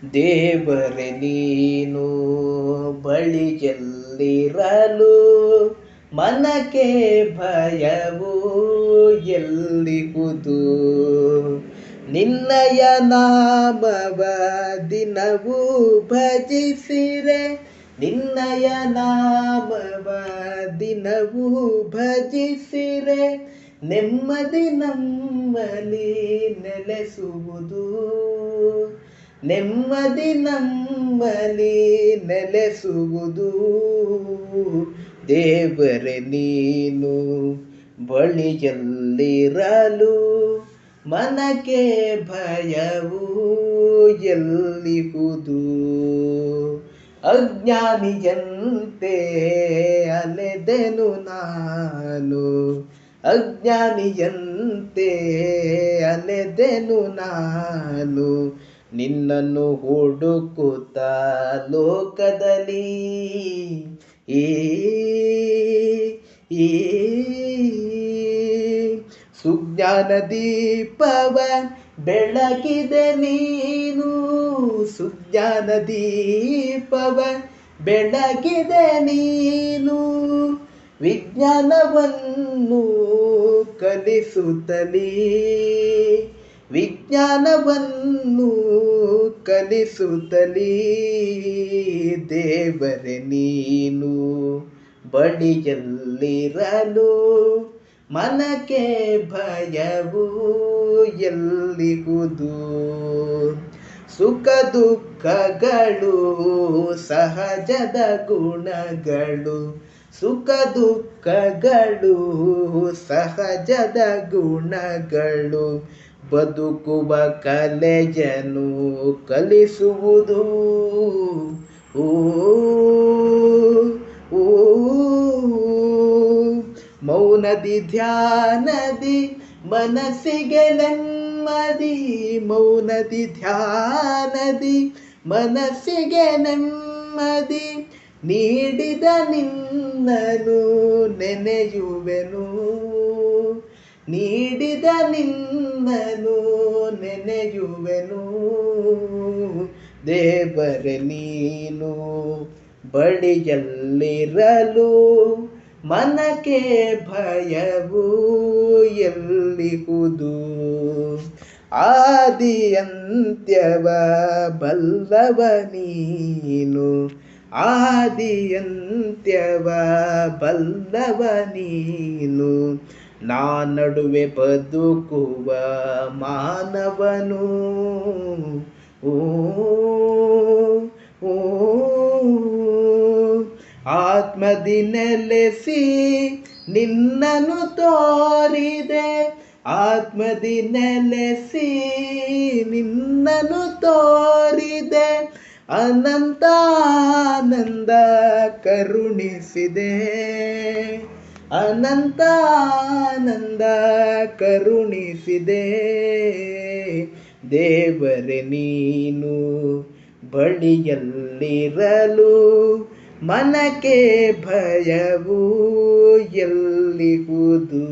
ದೇವರೇ ನೀನು ಬಳಿಯಲ್ಲಿರಲು ಮನಕ್ಕೆ ಭಯವು ಎಲ್ಲಿಹುದು. ನಿನ್ನಯ ನಾಮವ ದಿನವೂ ಭಜಿಸಿರೆ, ನಿನ್ನಯ ನಾಮವ ದಿನವೂ ಭಜಿಸಿರೆ, ನೆಮ್ಮದಿ ನಮ್ಮಲ್ಲಿ ನೆಲೆಸುವುದು, ನೆಮ್ಮದಿ ನಮ್ಮಲ್ಲಿ ನೆಲೆಸುವುದು. ದೇವರೇ ನೀನು ಬಳಿಯಲ್ಲಿರಲು ಮನಕ್ಕೆ ಭಯವು ಎಲ್ಲಿಹುದು. ಅಜ್ಞಾನಿಯಂತೆ ಅಲೆದೆನು ನಾನು, ಅಜ್ಞಾನಿಯಂತೆ ಅಲೆದೆನು ನಾನು, ನಿನ್ನನ್ನು ಹುಡುಕುತ್ತ ಲೋಕದಲ್ಲಿ. ಈ ಸುಜ್ಞಾನ ದೀಪವ ಬೆಳಗಿದೆ ನೀನು, ಸುಜ್ಞಾನ ದೀಪವ ಬೆಳಗಿದೆ ನೀನು, ವಿಜ್ಞಾನವನ್ನು ಕಲಿಸುತ್ತಲೀ, ವಿಜ್ಞಾನವನ್ನು ಕಲಿಸುತ್ತಲೀ. ದೇವರೇ ನೀನು ಬಳಿಯಲ್ಲಿರಲು ಮನಕ್ಕೆ ಭಯವು ಎಲ್ಲಿಹುದು. ಸುಖ ದುಃಖಗಳು ಸಹಜದ ಗುಣಗಳು, ಸುಖ ದುಃಖಗಳು ಸಹಜದ ಗುಣಗಳು, ಬದುಕುವ ಕಲೆಯನ್ನು ಕಲಿಸುವುದು. ಓ ಓ ಮೌನದಿ ಧ್ಯಾನದಿ ಮನಸ್ಸಿಗೆ ನೆಮ್ಮದಿ, ಮೌನದಿ ಧ್ಯಾನದಿ ಮನಸ್ಸಿಗೆ ನೆಮ್ಮದಿ, ನೀಡಿದ ನಿನ್ನನು ನೆನೆಯುವೆನು, ನೀಡಿದ ನಿನ್ನನು ನೆನೆಯುವೆನು. ದೇವರೇ ನೀನು ಬಳಿಯಲ್ಲಿರಲು ಮನಕ್ಕೆ ಭಯವು ಎಲ್ಲಿಹುದು. ಆದಿ ಅಂತ್ಯವ ಬಲ್ಲವ ನೀನು, ಆದಿ ಅಂತ್ಯವ ಬಲ್ಲವ ನೀನು, ನಾ ನಡುವೆ ಬದುಕುವ ಮಾನವನು. ಓ ಓ ಆತ್ಮದಿ ನೆಲೆಸಿ ನಿನ್ನನ್ನು ತೋರಿದೆ, ಆತ್ಮದಿ ನೆಲೆಸಿ ನಿನ್ನನ್ನು ತೋರಿದೆ, ಅನಂತ ಆನಂದ ಕರುಣಿಸಿದೆ, ಅನಂತ ಆನಂದ ಕರುಣಿಸಿದೆ. ದೇವರೇ ನೀನು ಬಳಿಯಲ್ಲಿರಲು ಮನಕ್ಕೆ ಭಯವು ಎಲ್ಲಿಹುದು.